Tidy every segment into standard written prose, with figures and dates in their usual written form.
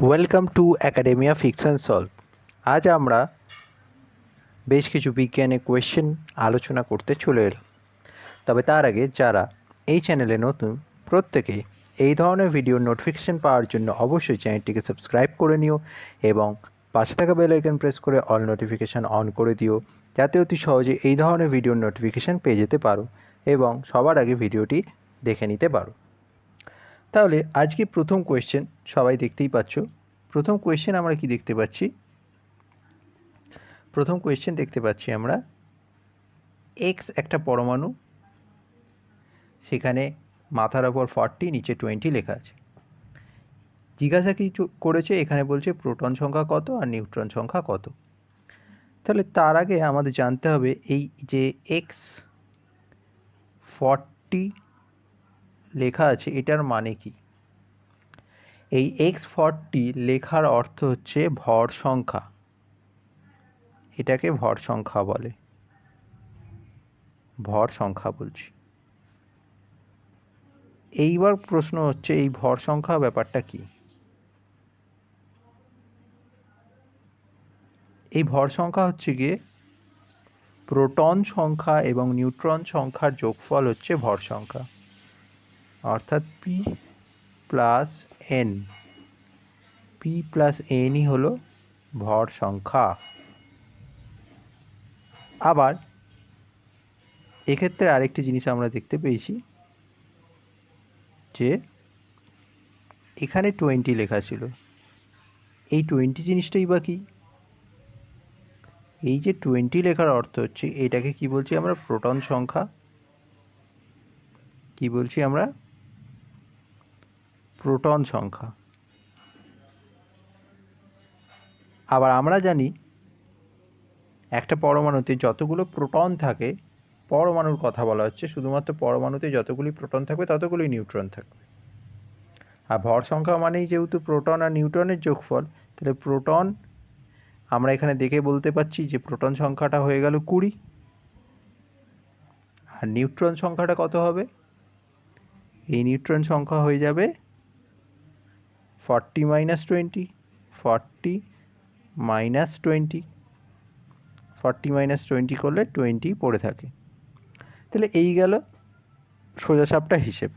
Welcome to academia fiction solve. আজ আমরা বেশ কিছু বিজ্ঞানের কোয়েশ্চেন আলোচনা করতে চলে এলাম। তবে তার আগে যারা এই চ্যানেলে নতুন, প্রত্যেকে এই ধরনের ভিডিওর নোটিফিকেশান পাওয়ার জন্য অবশ্যই চ্যানেলটিকে সাবস্ক্রাইব করে নিও এবং পাশে থাকা বেল আইকন প্রেস করে অল নোটিফিকেশান অন করে দিও, যাতে অতি সহজে এই ধরনের ভিডিওর নোটিফিকেশান পেয়ে যেতে পারো এবং সবার আগে ভিডিওটি দেখে নিতে পারো। তাহলে আজকে প্রথম কোয়েশ্চেন সবাই দেখতেই পাচ্ছ। প্রথম কোয়েশ্চেন আমরা কি দেখতে পাচ্ছি? প্রথম কোয়েশ্চেন দেখতে পাচ্ছি আমরা এক্স একটা পরমাণু, সেখানে মাথার ওপর 40 নিচে 20 লেখা আছে। জিজ্ঞাসা কি করেছে, এখানে বলছে প্রোটন সংখ্যা কত আর নিউট্রন সংখ্যা কত। তাহলে তার আগে আমাদের জানতে হবে এই যে এক্স 40 লেখা আছে এটার মানে কি। এই এক্স 40 লেখার অর্থ হচ্ছে ভর সংখ্যা, এটাকে ভর সংখ্যা বলে, ভর সংখ্যা বলছি। এইবার প্রশ্ন হচ্ছে এই ভর সংখ্যা ব্যাপারটা কি। এই ভর সংখ্যা হচ্ছে গিয়ে প্রোটন সংখ্যা এবং নিউট্রন সংখ্যার যোগফল হচ্ছে ভর সংখ্যা, অর্থাৎ P plus N. P plus এনই হলো ভর সংখ্যা। আবার এক্ষেত্রে আরেকটি জিনিস আমরা দেখতে পেয়েছি যে এখানে 20 লেখা ছিল, এই 20 জিনিসটাই বা কি। এই যে 20 লেখার অর্থ হচ্ছে এটাকে কি বলছি আমরা, প্রোটন সংখ্যা। কি বলছি আমরা, প্রোটন সংখ্যা। আবার আমরা জানি একটা পরমাণুতে যতগুলো প্রোটন থাকে, পরমাণুর কথা বলা হচ্ছে, শুধুমাত্র পরমাণুতে যতগুলি প্রোটন থাকবে ততগুলি নিউট্রন থাকবে। আর ভর সংখ্যা মানেই যেহেতু প্রোটন আর নিউট্রনের যোগফল, তাহলে প্রোটন আমরা এখানে দেখে বলতে পারছি যে প্রোটন সংখ্যাটা হয়ে গেল 20, আর নিউট্রন সংখ্যাটা কত হবে, এই নিউট্রন সংখ্যা হয়ে যাবে 40 মাইনাস 20, 40 মাইনাস 20, 40 মাইনাস 20 করলে 20 পড়ে থাকে। তাহলে এই গেল সোজাসাপটা হিসেব।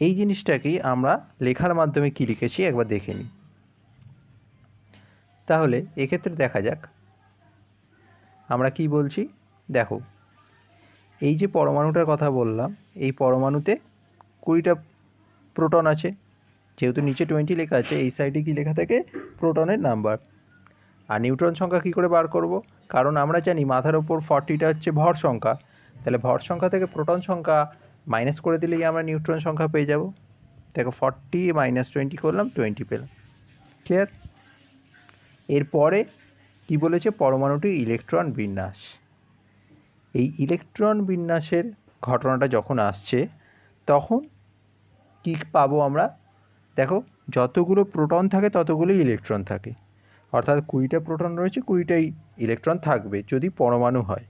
এই জিনিসটাকেই আমরা লেখার মাধ্যমে কি লিখেছি একবার দেখে নিই। তাহলে এক্ষেত্রে দেখা যাক আমরা কি বলছি। দেখো, এই যে পরমাণুটার কথা বললাম, এই পরমাণুতে 20টা প্রোটন আছে, যেহেতু নিচে 20 লেখা আছে, এই সাইডে কি লেখা থাকে, প্রোটনের নাম্বার। আর নিউট্রন সংখ্যা কী করে বার করব, কারণ আমরা জানি মাথার ওপর 40টা হচ্ছে ভর সংখ্যা, তাহলে ভর সংখ্যা থেকে প্রোটন সংখ্যা মাইনাস করে দিলেই আমরা নিউট্রন সংখ্যা পেয়ে যাব। দেখো 40 মাইনাস 20 করলাম, 20 পেলাম। ক্লিয়ার? এরপরে কি বলেছে, পরমাণুটির ইলেকট্রন বিন্যাস। এই ইলেকট্রন বিন্যাসের ঘটনাটা যখন আসছে তখন কি পাবো আমরা, দেখো যতগুলো প্রোটন থাকে ততগুলোই ইলেকট্রন থাকে, অর্থাৎ 20টা প্রোটন রয়েছে, 20টাই ইলেকট্রন থাকবে যদি পরমাণু হয়।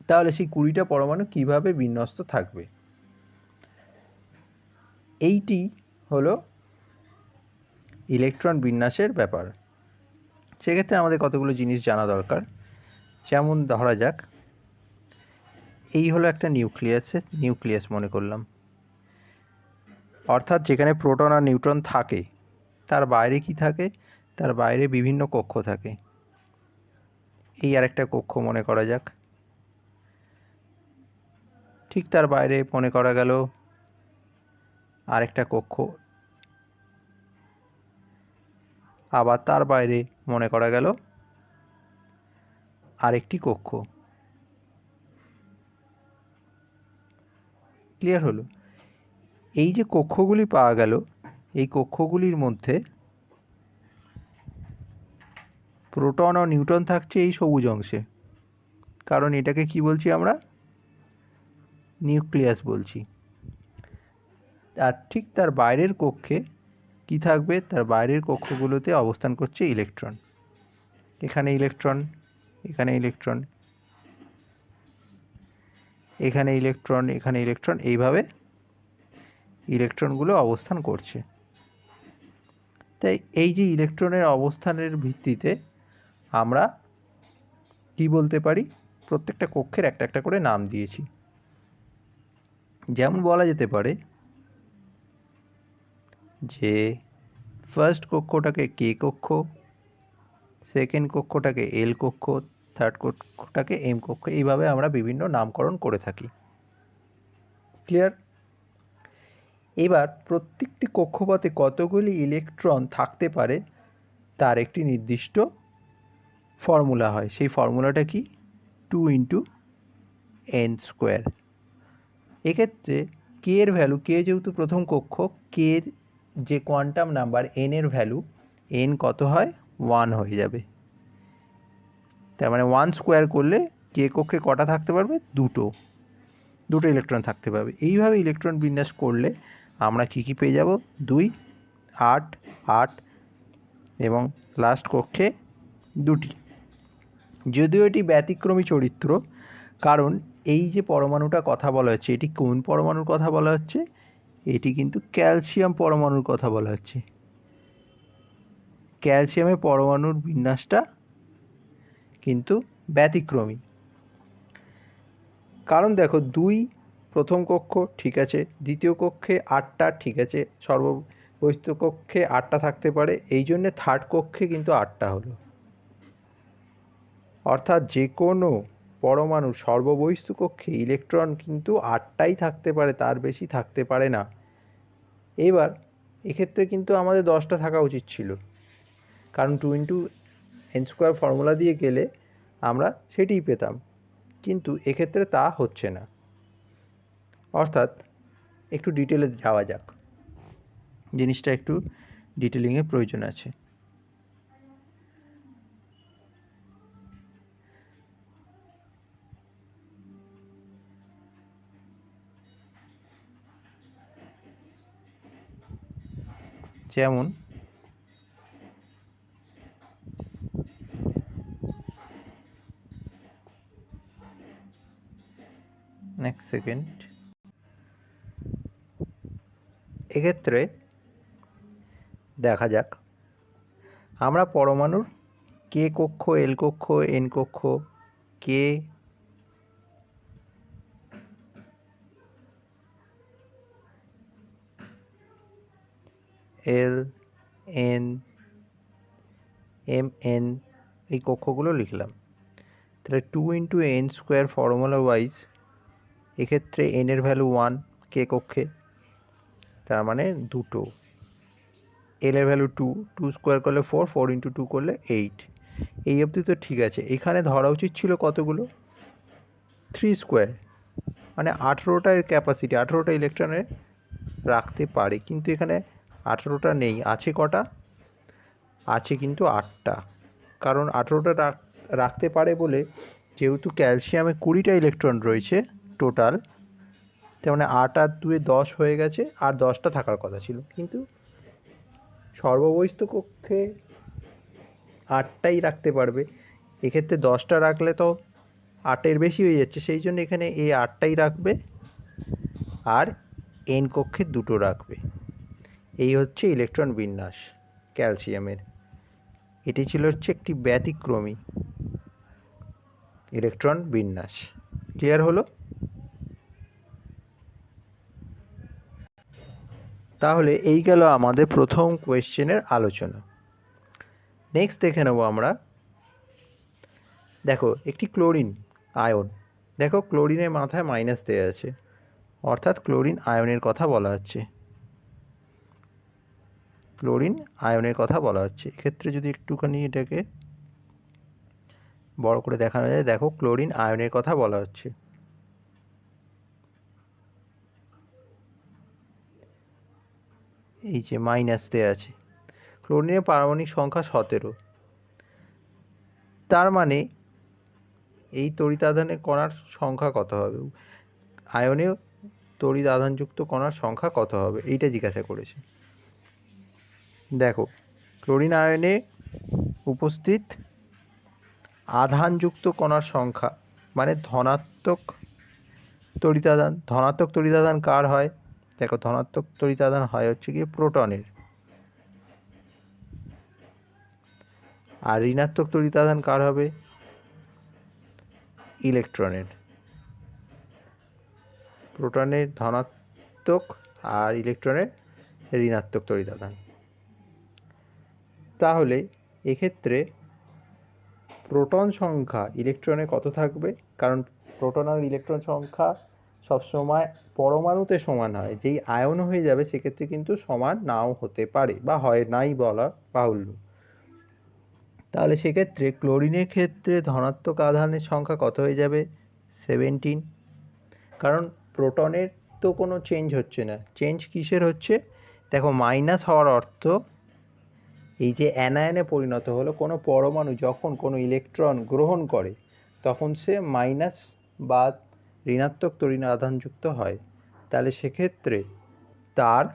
তাহলে সেই 20টা পরমাণু কিভাবে বিন্যস্ত থাকবে, এইটি হলো ইলেকট্রন বিন্যাসের ব্যাপার। সেক্ষেত্রে আমাদের কতগুলো জিনিস জানা দরকার। যেমন ধরা যাক এই হলো একটা নিউক্লিয়াস মনে করলাম, অর্থাৎ যেখানে প্রোটন আর নিউট্রন থাকে তার বাইরে কি থাকে, তার বাইরে বিভিন্ন কক্ষ থাকে। এই আরেকটা কক্ষ মনে করা যাক, ঠিক তার বাইরে মনে করা গেল আরেকটা কক্ষ, আবার তার বাইরে মনে করা গেল আরেকটি কক্ষ। ক্লিয়ার হলো? এই যে কক্ষগুলি পাওয়া গেল, এই কক্ষগুলির মধ্যে প্রোটন ও নিউট্রন থাকছে এই সবুজ অংশে, কারণ এটাকে কি বলছি আমরা, নিউক্লিয়াস বলছি। আর ঠিক তার বাইরের কক্ষে কি থাকবে, তার বাইরের কক্ষগুলোতে অবস্থান করছে ইলেকট্রন। এখানে ইলেকট্রন, এখানে ইলেকট্রন, এখানে ইলেকট্রন, এখানে ইলেকট্রন, এইভাবে ইলেকট্রনগুলো অবস্থান করছে। তাই এই যে ইলেকট্রনের অবস্থানের ভিত্তিতে আমরা কি বলতে পারি, প্রত্যেকটা কক্ষের একটা একটা করে নাম দিয়েছি। যেমন বলা যেতে পারে যে ফার্স্ট কক্ষটাকে কে কক্ষ, সেকেন্ড কক্ষটাকে এল কক্ষ, থার্ড কক্ষটাকে এম কক্ষ, এইভাবে আমরা বিভিন্ন নামকরণ করে থাকি। ক্লিয়ার? এবার প্রত্যেকটি কক্ষপথে কতগুলি ইলেকট্রন থাকতে পারে তার একটি নির্দিষ্ট ফর্মুলা হয়। সেই ফর্মুলাটা কি? 2 × n²। এক্ষেত্রে কে এর ভ্যালু, কে যেহেতু প্রথম কক্ষ, কে এর যে কোয়ান্টাম নাম্বার এন এর ভ্যালু, এন কত হয়? 1 হয়ে যাবে। তার মানে 1² করলে কে কক্ষে কটা থাকতে পারবে? দুটো ইলেকট্রন থাকতে পারবে। এইভাবে ইলেকট্রন বিন্যাস করলে আমরা কি পেয়ে যাব? 2, 8, 8 এবং লাস্ট কক্ষে 2টি। যদিও এটি ব্যতিক্রমী চরিত্র, কারণ এই যে পরমাণুটা কথা বলা হচ্ছে, এটি কোন পরমাণুর কথা বলা হচ্ছে? এটি কিন্তু ক্যালসিয়াম পরমাণুর কথা বলা হচ্ছে। ক্যালসিয়ামের পরমাণুর বিন্যাসটা কিন্তু ব্যতিক্রমী। কারণ দেখো, 2 প্রথম কক্ষ, ঠিক আছে, দ্বিতীয় কক্ষে 8টা, ঠিক আছে, সর্ববহিস্থ কক্ষে 8টা থাকতে পারে, এই জন্যে থার্ড কক্ষে কিন্তু 8টা হলো। অর্থাৎ যে কোনো পরমাণুর সর্ববহিস্থ কক্ষে ইলেকট্রন কিন্তু 8টাই থাকতে পারে, তার বেশি থাকতে পারে না। এবার এক্ষেত্রে কিন্তু আমাদের 10টা থাকা উচিত ছিল, কারণ 2 × n² ফর্মুলা দিয়ে গেলে আমরা সেটিই পেতাম, কিন্তু এক্ষেত্রে তা হচ্ছে না। অর্থাৎ একটু ডিটেলে যাওয়া যাক, জিনিসটা একটু ডিটেলিংয়ের প্রয়োজন আছে। যেমন নেক্সট সেকেন্ড, এক্ষেত্রে দেখা যাক আমরা পরমাণুর কে কক্ষ, এল কক্ষ, এন কক্ষ, কে, এল, এন, এম, এন, এই কক্ষগুলো লিখলাম। তাহলে 2 × n² ফর্মুলা ওয়াইজ এক্ষেত্রে এন এর ভ্যালু 1 কে কক্ষে, তার মানে 2টো। এল এর ভ্যালু 2, 2² করলে 4, 4 × 2 করলে 8। এই অবধি তো ঠিক আছে। এখানে ধরা উচিত ছিল কতগুলো? 3², মানে 18টা এর ক্যাপাসিটি, 18টা ইলেকট্রনে রাখতে পারে, কিন্তু এখানে 18টা নেই। আছে কটা? আছে কিন্তু 8টা। কারণ 18টা রাখতে পারে বলে, যেহেতু ক্যালসিয়ামে 20টা ইলেকট্রন রয়েছে টোটাল, তার মানে 8 আর 2 10 হয়ে গেছে, আর 10টা থাকার কথা ছিল, কিন্তু সর্ববহিস্থ কক্ষে 8টাই রাখতে পারবে। এক্ষেত্রে 10টা রাখলে তো 8-এর বেশি হয়ে যাচ্ছে, সেই জন্য এখানে এই 8টাই রাখবে, আর এন কক্ষে 2টো রাখবে। এই হচ্ছে ইলেকট্রন বিন্যাস ক্যালসিয়ামের। এটি ছিল একটি ব্যতিক্রমী ইলেকট্রন বিন্যাস। ক্লিয়ার হলো? তাহলে এই গেল আমাদের প্রথম কোয়েশ্চেনের আলোচনা। নেক্সট দেখে নেব আমরা। দেখো, একটি ক্লোরিন আয়ন, দেখো ক্লোরিনের মাথায় মাইনাস দেওয়া আছে, অর্থাৎ ক্লোরিন আয়নের কথা বলা হচ্ছে। ক্লোরিন আয়নের কথা বলা হচ্ছে। এক্ষেত্রে যদি একটুখানি এটাকে বড় করে দেখানো যায়, দেখো ক্লোরিন আয়নের কথা বলা হচ্ছে। এই যে মাইনাস দেওয়া আছে, ক্লোরিনের পারমাণবিক সংখ্যা 17। তার মানে এই তড়িৎ আধানের কণার সংখ্যা কত হবে? আয়নে তড়িৎ আধানযুক্ত কণার সংখ্যা কত হবে, এইটা জিজ্ঞাসা করেছে। দেখো, ক্লোরিন আয়নে উপস্থিত আধানযুক্ত কণার সংখ্যা, মানে ধনাত্মক তড়িৎ আধান। ধনাত্মক তড়িৎ আধান কার হয়? দেখো ধনাত্মক তড়িৎ আধান হয় হচ্ছে কি প্রোটনের, আর ঋণাত্মক তড়িৎ আধান কার হবে? ইলেকট্রনের। প্রোটনের ধনাত্মক আর ইলেকট্রনের ঋণাত্মক তড়িৎ আধান। তাহলে এক্ষেত্রে প্রোটন সংখ্যা ইলেকট্রনে কত থাকবে? কারণ প্রোটন আর ইলেকট্রন সংখ্যা সবসময় পরমাণুতে সমান হয়, যেই আয়ন হয়ে যাবে সেক্ষেত্রে কিন্তু সমান নাও হতে পারে বা হয় নাই বলা বাহুল্য। তাহলে সেক্ষেত্রে ক্লোরিনের ক্ষেত্রে ধনাত্মক আধানের সংখ্যা কত হয়ে যাবে? 17। কারণ প্রোটনের তো কোনো চেঞ্জ হচ্ছে না, চেঞ্জ কিসের হচ্ছে? দেখো মাইনাস হওয়ার অর্থ এই যে অ্যানায়নে পরিণত হলো, কোনো পরমাণু যখন কোনো ইলেকট্রন গ্রহণ করে তখন সে মাইনাস বা ঋণাত্মক তড়িৎ আধানযুক্ত হয়। তাহলে সেক্ষেত্রে তার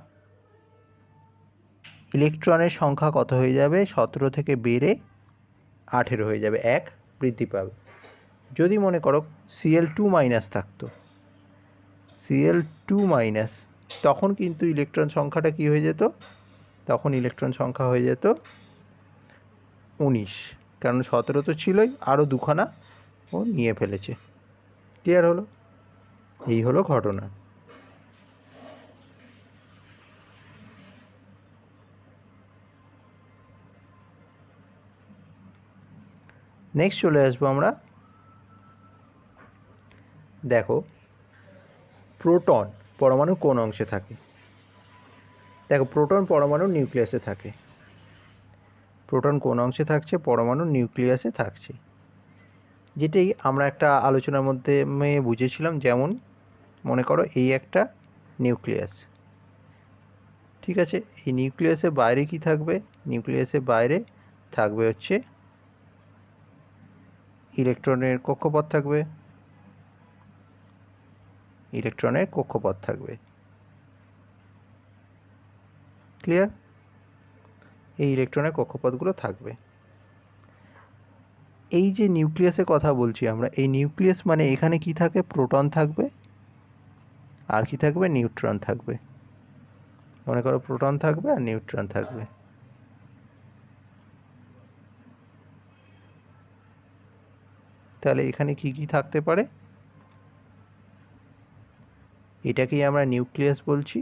ইলেকট্রনের সংখ্যা কত হয়ে যাবে? 17 থেকে বেড়ে 18 হয়ে যাবে, 1 বৃদ্ধি পাবে। যদি মনে করো Cl2 মাইনাস থাকতো, Cl2 মাইনাস, তখন কিন্তু ইলেকট্রন সংখ্যাটা কি হয়ে যেত? তখন ইলেকট্রন সংখ্যা হয়ে যেত 19, কারণ 17 তো ছিলই, আরও দুখানা ও নিয়ে ফেলেছে। ক্লিয়ার হলো? এই হলো ঘটনা। নেক্সট চলে আসবো আমরা, দেখো প্রোটন পরমাণু কোন অংশে থাকে? দেখো প্রোটন পরমাণুর নিউক্লিয়াসে থাকে। প্রোটন কোন অংশে থাকছে? পরমাণুর নিউক্লিয়াসে থাকছে, যেটাই আমরা একটা আলোচনার মধ্যে বুঝেছিলাম। যেমন মনে করো এই একটা নিউক্লিয়াস, ঠিক আছে, এই নিউক্লিয়াসের বাইরে কি থাকবে? নিউক্লিয়াসের বাইরে থাকবে হচ্ছে ইলেকট্রনের কক্ষপথ থাকবে, ইলেকট্রনের কক্ষপথ থাকবে। ক্লিয়ার? এই ইলেকট্রনের কক্ষপথগুলো থাকবে। এই যে নিউক্লিয়াসের কথা বলছি আমরা, এই নিউক্লিয়াস মানে এখানে কি থাকে? প্রোটন থাকবে, আর কি থাকবে? নিউট্রন থাকবে। মনে করো প্রোটন থাকবে আর নিউট্রন থাকবে। তাহলে এখানে কি কি থাকতে পারে? এটাকেই আমরা নিউক্লিয়াস বলছি।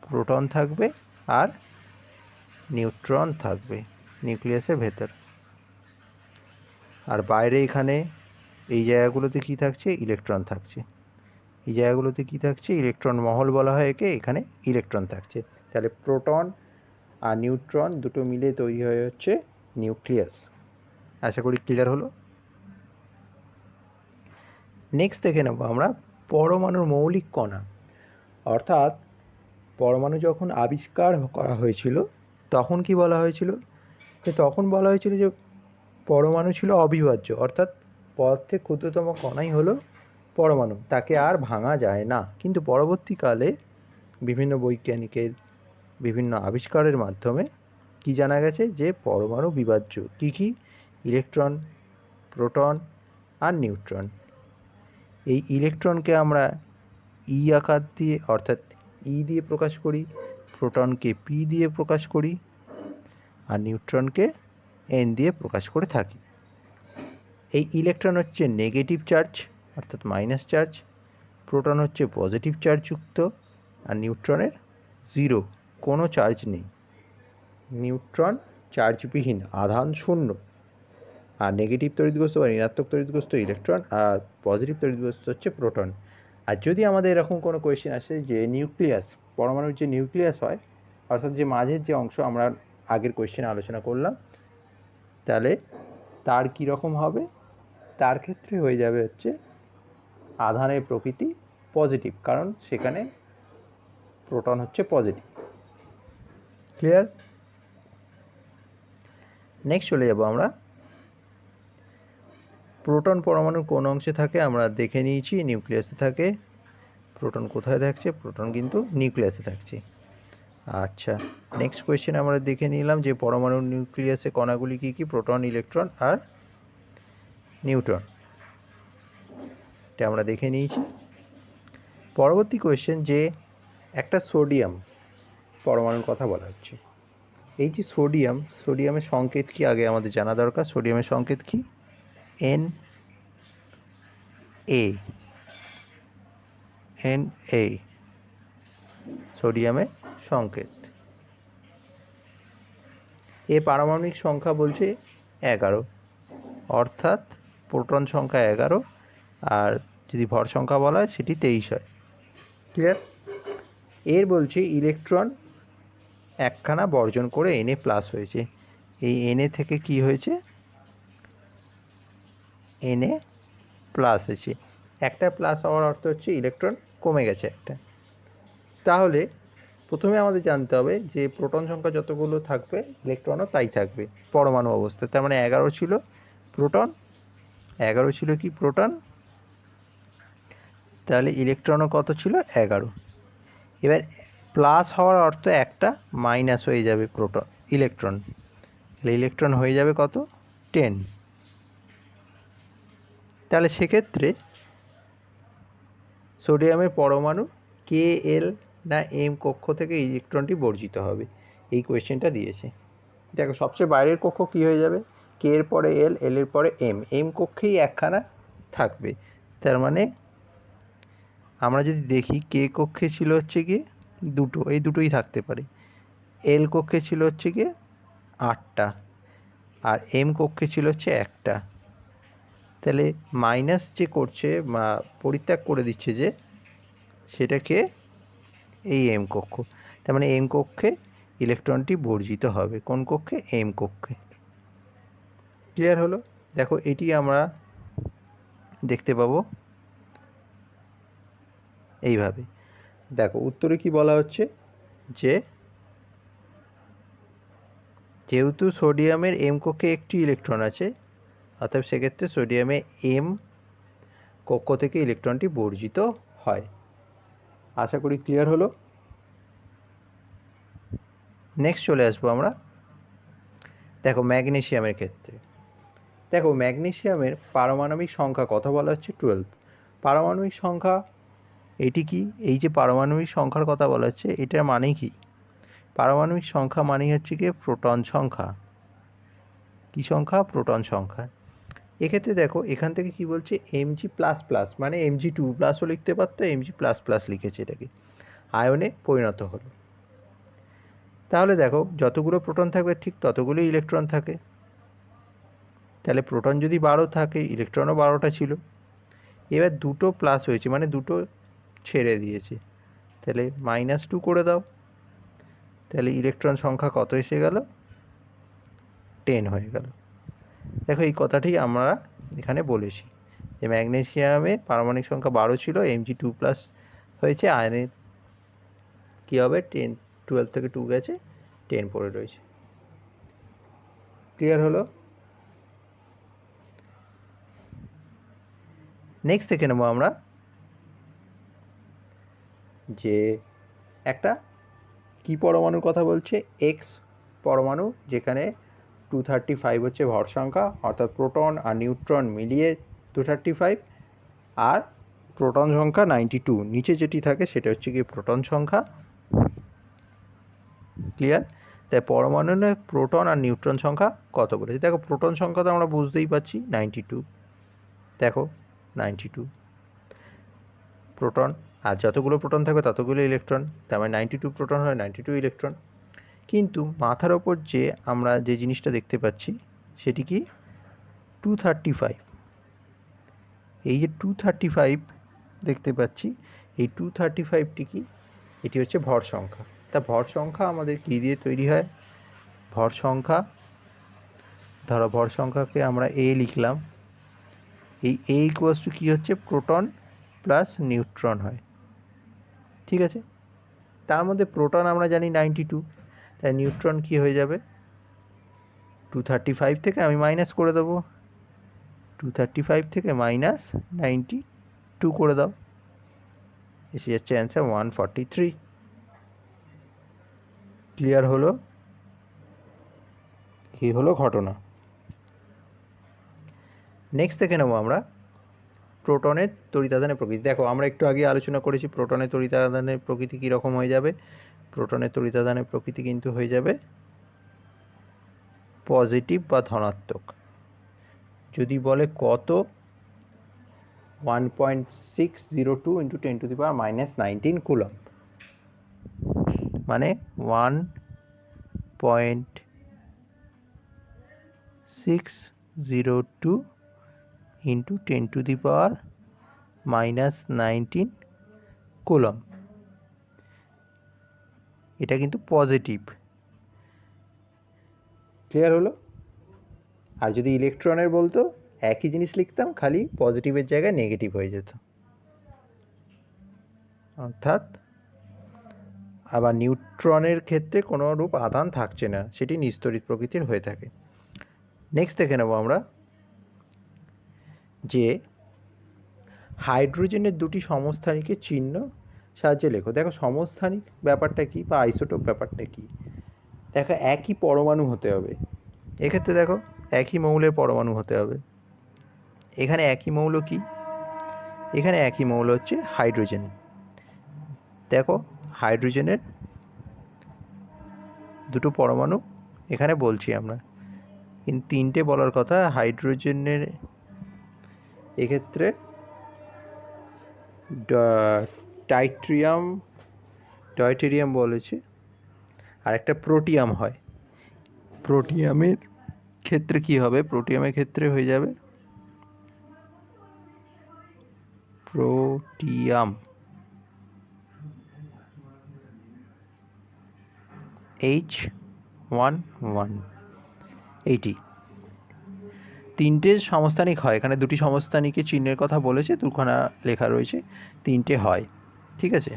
প্রোটন থাকবে আর নিউট্রন থাকবে নিউক্লিয়াসের ভেতর, আর বাইরে এখানে এই জায়গাগুলোতে কি থাকছে? ইলেকট্রন থাকছে। এই জায়গাগুলোতে কি থাকছে? ইলেকট্রন মহল বলা হয় একে, এখানে ইলেকট্রন থাকছে। তাহলে প্রোটন আর নিউট্রন দুটো মিলে তৈরি হয়ে হচ্ছে নিউক্লিয়াস। আশা করি ক্লিয়ার হলো। নেক্সট দেখে নেব আমরা পরমাণুর মৌলিক কণা। অর্থাৎ পরমাণু যখন আবিষ্কার করা হয়েছিল তখন কি বলা হয়েছিল? তখন বলা হয়েছিল যে পরমাণু ছিল অবিভাজ্য, অর্থাৎ পদার্থের ক্ষুদ্রতম কণাই হলো পরমাণু, তাকে আর ভাঙা যায় না। কিন্তু পরবর্তীকালে বিভিন্ন বৈজ্ঞানিকের বিভিন্ন আবিষ্কারের মাধ্যমে কি জানা গেছে? যে পরমাণু বিভাজ্য। কী কী? ইলেকট্রন, প্রোটন আর নিউট্রন। এই ইলেকট্রনকে আমরা ই আকার দিয়ে অর্থাৎ ই দিয়ে প্রকাশ করি, প্রোটনকে পি দিয়ে প্রকাশ করি, আর নিউট্রনকে এন দিয়ে প্রকাশ করে থাকি। এই ইলেকট্রন হচ্ছে নেগেটিভ চার্জ অর্থাৎ মাইনাস চার্জ, প্রোটন হচ্ছে পজিটিভ চার্জযুক্ত, আর নিউট্রনের জিরো, কোনো চার্জ নেই। নিউট্রন চার্জবিহীন, আধান শূন্য। আর নেগেটিভ তড়িৎগ্রস্ত বা ঋণাত্মক তড়িৎগ্রস্ত ইলেকট্রন, আর পজিটিভ তড়িৎগ্রস্ত হচ্ছে প্রোটন। আর যদি আমাদের এরকম কোনো কোয়েশ্চেন আসে যে নিউক্লিয়াস, পরমাণুর যে নিউক্লিয়াস হয় অর্থাৎ যে মাঝের যে অংশ আমরা আগের কোয়েশ্চেনে আলোচনা করলাম, তাহলে তার কীরকম হবে? তার ক্ষেত্রে হয়ে যাবে হচ্ছে আধানের প্রকৃতি পজিটিভ, কারণ সেখানে প্রোটন হচ্ছে পজিটিভ। ক্লিয়ার? নেক্সট চলে যাব আমরা প্রোটন পরমাণুর কোন অংশে থাকে? আমরা দেখে নিয়েছি নিউক্লিয়াসে থাকে। প্রোটন কোথায় থাকছে? প্রোটন কিন্তু নিউক্লিয়াসে থাকছে। আচ্ছা, নেক্সট কোয়েশ্চেন আমরা দেখে নিলাম যে পরমাণুর নিউক্লিয়াসে কণাগুলি কী কী? প্রোটন, ইলেকট্রন আর নিউট্রন, এটা আমরা দেখে নিয়েছি। পরবর্তী কোয়েশ্চেন যে একটা সোডিয়াম পরমাণুর কথা বলা হচ্ছে। এই যে সোডিয়ামের সংকেত কি আগে আমাদের জানা দরকার। সোডিয়ামের সংকেত কি? Na সোডিয়ামের সংকেত। এ পারমাণবিক সংখ্যা বলছে 11, অর্থাৎ প্রোটন সংখ্যা 11 আর যদি ভর সংখ্যা বলা হয় সেটি 23 হয়। ক্লিয়ার? এর বলছে ইলেকট্রন একখানা বর্জন করে Na প্লাস হয়েছে। এই Na থেকে কি হয়েছে? Na প্লাস হয়েছে। একটা প্লাস হওয়ার অর্থ হচ্ছে ইলেকট্রন কমে গেছে একটা। তাহলে প্রথমে আমাদের জানতে হবে যে প্রোটন সংখ্যা যতগুলো থাকবে ইলেকট্রনও তাই থাকবে পরমাণু অবস্থায়। তার মানে 11 ছিল প্রোটন, 11 ছিল কি প্রোটন, তাহলে ইলেকট্রনও কত ছিল? 11। এবার প্লাস হওয়ার অর্থ একটা মাইনাস হয়ে যাবে ইলেকট্রন, তাহলে ইলেকট্রন হয়ে যাবে কত? 10। তাহলে সেক্ষেত্রে সোডিয়ামের পরমাণু Kl না M কক্ষ থেকে ইলেকট্রনটি বর্জিত হবে, এই কোয়েশ্চেনটা দিয়েছে। দেখো সবচেয়ে বাইরের কক্ষ কি হয়ে যাবে? কে এর পরে এল, এল এর পরে এম কক্ষেই একখানা থাকবে। তার মানে আমরা যদি দেখি কে কক্ষে ছিল হচ্ছে গিয়ে দুটো, এই দুটোই থাকতে পারে। এল কক্ষে ছিল হচ্ছে গিয়ে 8টা আর এম কক্ষে ছিল হচ্ছে একটা। তাহলে মাইনাস যে করছে বা পরিত্যাগ করে দিচ্ছে যে, সেটাকে এই এম কক্ষ। তার মানে এম কক্ষে ইলেকট্রনটি বর্জিত হবে। কোন কক্ষে? এম কক্ষে। ক্লিয়ার হলো? দেখো এটি আমরা দেখতে পাবো এইভাবে। দেখো উত্তরে কি বলা হচ্ছে যে যেহেতু সোডিয়ামের এম কক্ষে একটি ইলেকট্রন আছে, অর্থাৎ সেক্ষেত্রে সোডিয়ামে এম কক্ষ থেকে ইলেকট্রনটি বর্জিত হয়। আশা করি ক্লিয়ার হলো। নেক্সট চলে আসবো আমরা। দেখো ম্যাগনেসিয়ামের ক্ষেত্রে, দেখো ম্যাগনেসিয়ামের পারমাণবিক সংখ্যা কথা বলা হচ্ছে 12। পারমাণবিক সংখ্যা এটি কি? এই যে পারমাণবিক সংখ্যার কথা বলা হচ্ছে এটার মানে কি? পারমাণবিক সংখ্যা মানে হচ্ছে কি প্রোটন সংখ্যা। কি সংখ্যা? প্রোটন সংখ্যা। এক্ষেত্রে দেখো এখান থেকে কি বলছে? Mg++, মানে Mg2+ও লিখতে পারতো, Mg++ লিখেছে, এটাকে আয়নে পরিণত হলো। তাহলে দেখো যতগুলো প্রোটন থাকবে ঠিক ততগুলো ইলেকট্রন থাকে। তাহলে প্রোটন যদি 12 থাকে, ইলেকট্রনও 12টা ছিল। এবার দুটো প্লাস হয়েছে মানে দুটো ছেড়ে দিয়েছে, তাহলে -2 করে দাও। তাহলে ইলেকট্রন সংখ্যা কত এসে গেল? 10 হয়ে গেল। দেখো এই কথাটি আমরা এখানে বলেছি যে ম্যাগনেসিয়ামে পারমাণবিক সংখ্যা 12 ছিল, Mg2+ হয়েছে, আয়নে কী হবে? 10, 12 থেকে 2 গেছে, 10 পড়ে রয়েছে। ক্লিয়ার হলো? নেক্সট দেখে নেবো আমরা যে একটা কি পরমাণুর কথা বলছে? এক্স পরমাণু, যেখানে 235 হচ্ছে ভর সংখ্যা, অর্থাৎ প্রোটন আর নিউট্রন মিলিয়ে 235, আর প্রোটন সংখ্যা 92। নিচে যেটি থাকে সেটা হচ্ছে কি প্রোটন সংখ্যা। ক্লিয়ার? তাই পরমাণুতে প্রোটন আর নিউট্রন সংখ্যা কত বলেছে? দেখো প্রোটন সংখ্যা তো আমরা বুঝতেই পারছি 92। দেখো 92 প্রোটন, আর যতগুলো প্রোটন থাকবে ততগুলো ইলেকট্রন, তার মানে 92 প্রোটন হয় 92 ইলেকট্রন। কিন্তু মাথার ওপর যে আমরা যে জিনিসটা দেখতে পাচ্ছি সেটি কি? 235। এই যে 235 দেখতে পাচ্ছি, এই 235টি কি? এটি হচ্ছে ভর সংখ্যা। তা ভর সংখ্যা আমাদের কী দিয়ে তৈরি হয়? ভর সংখ্যা, ধরো ভর সংখ্যাকে আমরা এ লিখলাম, এই এ ইকুয়ালস টু কী হচ্ছে? প্রোটন প্লাস নিউট্রন হয়। ঠিক আছে? তার মধ্যে প্রোটন আমরা জানি 92, তাই নিউট্রন কি হয়ে যাবে? 235 থেকে আমি মাইনাস করে দেবো, 235 থেকে -92 করে দাও, এসে যাচ্ছে অ্যান্সার 143। ক্লিয়ার হলো? এই হলো ঘটনা। নেক্সট দেখে নেবো আমরা প্রোটনের তড়িতাদানের প্রকৃতি। দেখো আমরা একটু আগে আলোচনা করেছি প্রোটনের তড়িতাদানের প্রকৃতি কীরকম হয়ে যাবে। প্রোটনের তড়িতাদানের প্রকৃতি কিন্তু হয়ে যাবে পজিটিভ বা ধনাত্মক। যদি বলে কত, 1.602 × 10⁻⁻19 কুলম্ব, মানে 1.602 × 10⁻⁻19 কুলম্ব। এটা কিন্তু পজিটিভ। ক্লিয়ার হলো? আর যদি ইলেকট্রনের বলতো একই জিনিস লিখতাম, খালি পজিটিভের জায়গায় নেগেটিভ হয়ে যেত। অর্থাৎ আবার নিউট্রনের ক্ষেত্রে কোনো রূপ আধান থাকছে না, সেটি নিস্তড়িত প্রকৃতির হয়ে থাকে। নেক্সট দেখে নেব আমরা যে হাইড্রোজেনের দুটি সমস্থানিকের চিহ্ন সাহায্যে লেখো। দেখো সমস্থানিক ব্যাপারটা কি বা আইসোটোপ ব্যাপারটা কি। দেখো একই পরমাণু হতে হবে, এক্ষেত্রে দেখো একই মৌলের পরমাণু হতে হবে। এখানে একই মৌল কি, এখানে একই মৌল হচ্ছে হাইড্রোজেন। দেখো হাইড্রোজেনের দুটো পরমাণু এখানে বলছি আমরা, কিন্তু তিনটে বলার কথা। হাইড্রোজেনের এক্ষেত্রে ডয়টেরিয়াম বলেছে, আর একটা প্রোটিয়াম হয়। প্রোটিয়ামের ক্ষেত্রে কি হবে, প্রোটিয়ামের ক্ষেত্রে হয়ে যাবে প্রোটিয়াম H11 এইটি। তিনটে সমস্থানিক হয়, এখানে দুটি সমস্থানিকের চিহ্নের কথা বলেছে, দুখানা লেখা রয়েছে, তিনটে হয়। ঠিক আছে,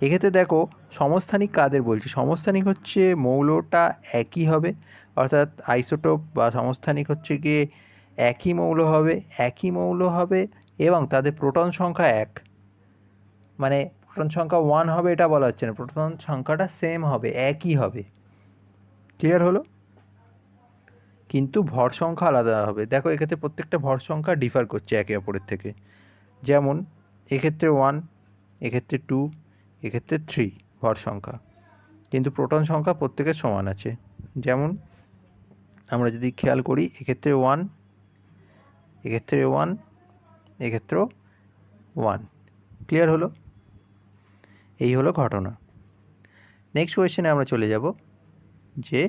এক্ষেত্রে দেখো সমস্থানিক কাদের বলছি। সমস্থানিক হচ্ছে মৌলটা একই হবে, অর্থাৎ আইসোটোপ বা সমস্থানিক হচ্ছে গিয়ে একই মৌল হবে এবং তাদের প্রোটন সংখ্যা এক। মানে প্রোটন সংখ্যা 1 হবে এটা বলা হচ্ছে না, প্রোটন সংখ্যাটা সেম হবে, একই হবে। ক্লিয়ার হলো? কিন্তু ভর সংখ্যা আলাদা হবে। দেখো এক্ষেত্রে প্রত্যেকটা ভর সংখ্যা ডিফার করছে একে অপরের থেকে। যেমন এক্ষেত্রে 1, এক্ষেত্রে 2, এক্ষেত্রে 3 ভর সংখ্যা, কিন্তু প্রোটন সংখ্যা প্রত্যেকের সমান আছে। যেমন আমরা যদি খেয়াল করি এক্ষেত্রে 1, এক্ষেত্রে 1, এক্ষেত্রেও 1। ক্লিয়ার হলো? এই হলো ঘটনা। নেক্সট কোয়েশ্চেনে আমরা চলে যাব যে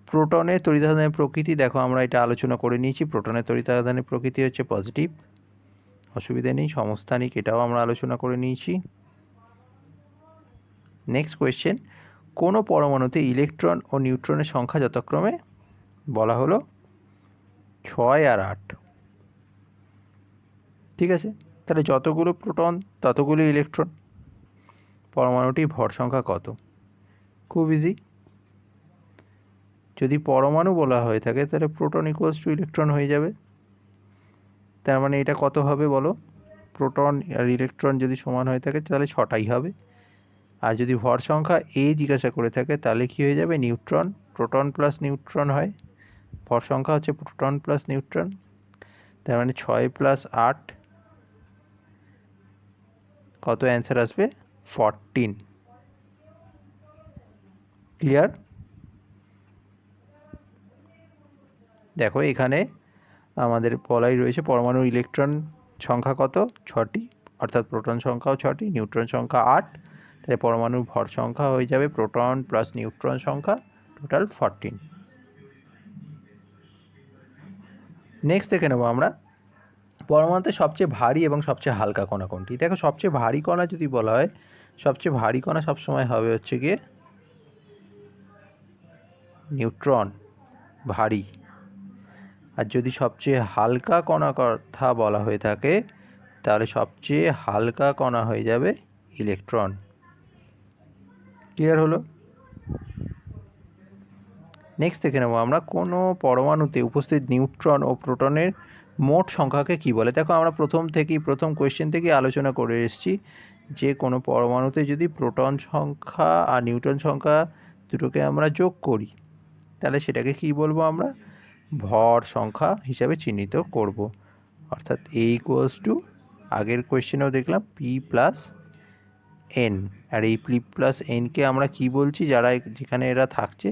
প্রোটনের তড়িতাদানের প্রকৃতি। দেখো আমরা এটা আলোচনা করে নিয়েছি, প্রোটনের তড়িতাদানের প্রকৃতি হচ্ছে পজিটিভ, অসুবিধা নেই। সমস্থানিক এটাও আমরা আলোচনা করে নিয়েছি। নেক্সট কোয়েশ্চেন, কোনো পরমাণুতে ইলেকট্রন ও নিউট্রনের সংখ্যা যথাক্রমে বলা হলো 6 আর 8। ঠিক আছে, তাহলে যতগুলো প্রোটন ততগুলো ইলেকট্রন, পরমাণুটির ভর সংখ্যা কত? খুব ইজি। যদি পরমাণু বলা হয়ে থাকে তাহলে প্রোটন ইকুয়ালস টু ইলেকট্রন হয়ে যাবে। তার মানে এটা কত হবে বলো? প্রোটন আর ইলেকট্রন যদি সমান হয়ে থাকে তাহলে 6টাই হবে। আর যদি ভর সংখ্যা জিজ্ঞাসা করে থাকে তাহলে কি হয়ে যাবে? নিউট্রন, প্রোটন প্লাস নিউট্রন হয়। ভর সংখ্যা হচ্ছে প্রোটন প্লাস নিউট্রন, তার মানে 6 + 8 কত অ্যান্সার আসবে? 14। ক্লিয়ার? দেখো এখানে আমাদের বলাই রয়েছে পরমাণুর ইলেকট্রন সংখ্যা কত? 6টি, অর্থাৎ প্রোটন সংখ্যাও 6টি, নিউট্রন সংখ্যা 8। তাহলে পরমাণুর ভর সংখ্যা হয়ে যাবে প্রোটন প্লাস নিউট্রন সংখ্যা, টোটাল 14। নেক্সট দেখে নেবো আমরা পরমাণুতে সবচেয়ে ভারী এবং সবচেয়ে হালকা কণা কোনটি। দেখো সবচেয়ে ভারী কণা যদি বলা হয়, সবচেয়ে ভারী কণা সবসময় হবে হচ্ছে গিয়ে নিউট্রন, ভারী। আর যদি সবচেয়ে হালকা কণা কথা বলা হয়ে থাকে তাহলে সবচেয়ে হালকা কণা হয়ে যাবে ইলেকট্রন। ক্লিয়ার হলো? নেক্সট দেখে নেব আমরা কোনো পরমাণুতে উপস্থিত নিউট্রন ও প্রোটনের মোট সংখ্যাকে কি বলে। দেখো আমরা প্রথম কোয়েশ্চেন থেকেই আলোচনা করে এসেছি যে কোনো পরমাণুতে যদি প্রোটন সংখ্যা আর নিউট্রন সংখ্যা দুটোকে আমরা যোগ করি তাহলে সেটাকে কি বলবো? আমরা ভর সংখ্যা হিসাবে চিহ্নিত করব। অর্থাৎ এ ইকুয়ালস টু আগের কোয়েশ্চেনেও দেখলাম পি প্লাস এন, আর এই পি প্লাস এনকে আমরা কি বলছি, যারা যেখানে এরা থাকছে